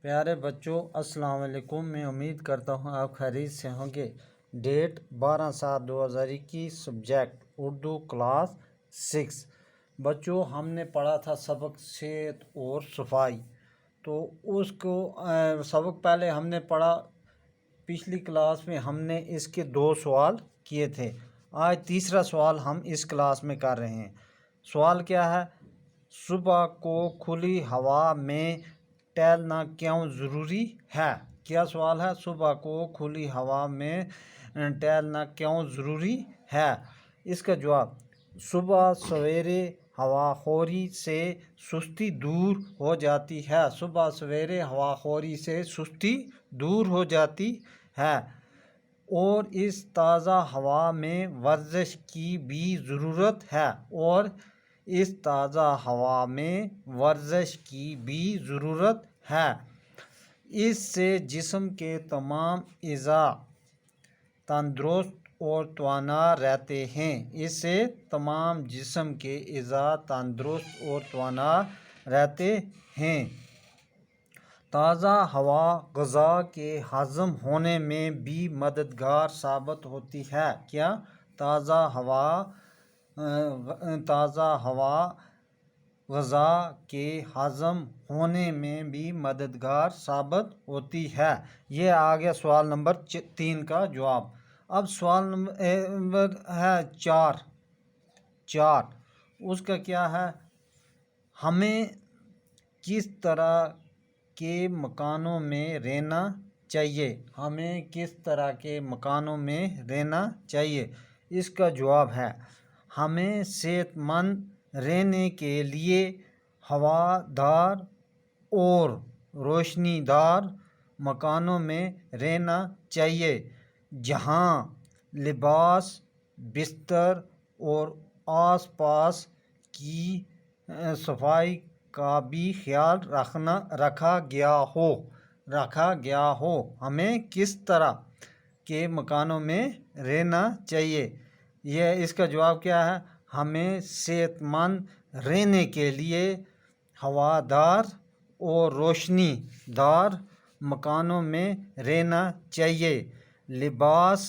پیارے بچوں السلام علیکم۔ میں امید کرتا ہوں آپ خیریت سے ہوں گے۔ Date 12/7/2021، subject Urdu class 6۔ بچوں ہم نے پڑھا تھا سبق صحت اور صفائی، تو اس کو سبق پہلے ہم نے پڑھا پچھلی کلاس میں، ہم نے اس کے 2 سوال کیے تھے۔ آج تیسرا سوال ہم اس کلاس میں کر رہے ہیں۔ سوال کیا ہے؟ صبح کو کھلی ہوا میں ٹہلنا کیوں ضروری ہے؟ کیا سوال ہے؟ صبح کو کھلی ہوا میں ٹہلنا کیوں ضروری ہے؟ اس کا جواب: صبح سویرے ہوا خوری سے سستی دور ہو جاتی ہے۔ صبح سویرے ہوا خوری سے سستی دور ہو جاتی ہے، اور اس تازہ ہوا میں ورزش کی بھی ضرورت ہے۔ اس سے جسم کے تمام اعضاء تندرست اور توانا رہتے ہیں۔ تازہ ہوا غذا کے ہضم ہونے میں بھی مددگار ثابت ہوتی ہے۔ کیا؟ تازہ ہوا غذا کے ہضم ہونے میں بھی مددگار ثابت ہوتی ہے۔ یہ آ گیا سوال نمبر 3 کا جواب۔ اب سوال نمبر ہے 4۔ اس کا کیا ہے؟ ہمیں کس طرح کے مکانوں میں رہنا چاہیے؟ اس کا جواب ہے: ہمیں صحت مند رہنے کے لیے ہوادار اور روشنی دار مکانوں میں رہنا چاہیے، جہاں لباس، بستر اور آس پاس کی صفائی کا بھی خیال رکھا گیا ہو۔ ہمیں کس طرح کے مکانوں میں رہنا چاہیے؟ اس کا جواب کیا ہے؟ ہمیں صحت مند رہنے کے لیے ہوادار اور روشنی دار مکانوں میں رہنا چاہیے، لباس،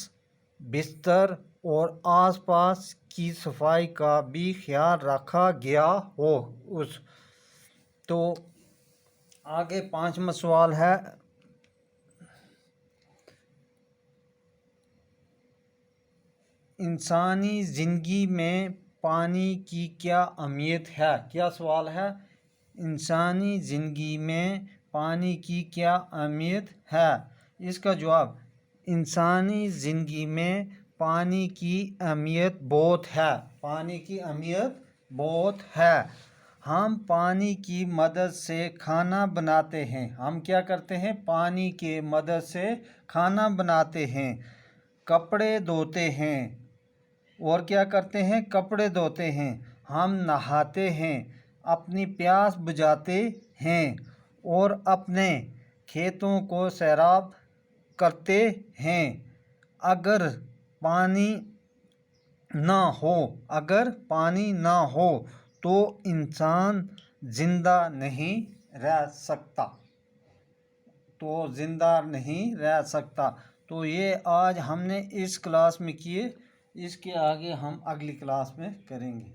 بستر اور آس پاس کی صفائی کا بھی خیال رکھا گیا ہو۔ تو آگے 5واں سوال ہے: انسانی زندگی میں پانی کی کیا اہمیت ہے؟ کیا سوال ہے؟ انسانی زندگی میں پانی کی کیا اہمیت ہے؟ اس کا جواب: انسانی زندگی میں پانی کی اہمیت بہت ہے۔ ہم پانی کی مدد سے کھانا بناتے ہیں۔ ہم کیا کرتے ہیں؟ پانی کی مدد سے کھانا بناتے ہیں، کپڑے دھوتے ہیں، اور کیا کرتے ہیں؟ کپڑے دھوتے ہیں، ہم نہاتے ہیں، اپنی پیاس بجھاتے ہیں، اور اپنے کھیتوں کو سیراب کرتے ہیں۔ اگر پانی نہ ہو تو انسان زندہ نہیں رہ سکتا۔ تو یہ آج ہم نے اس کلاس میں کیے، اس کے آگے ہم اگلی کلاس میں کریں گے۔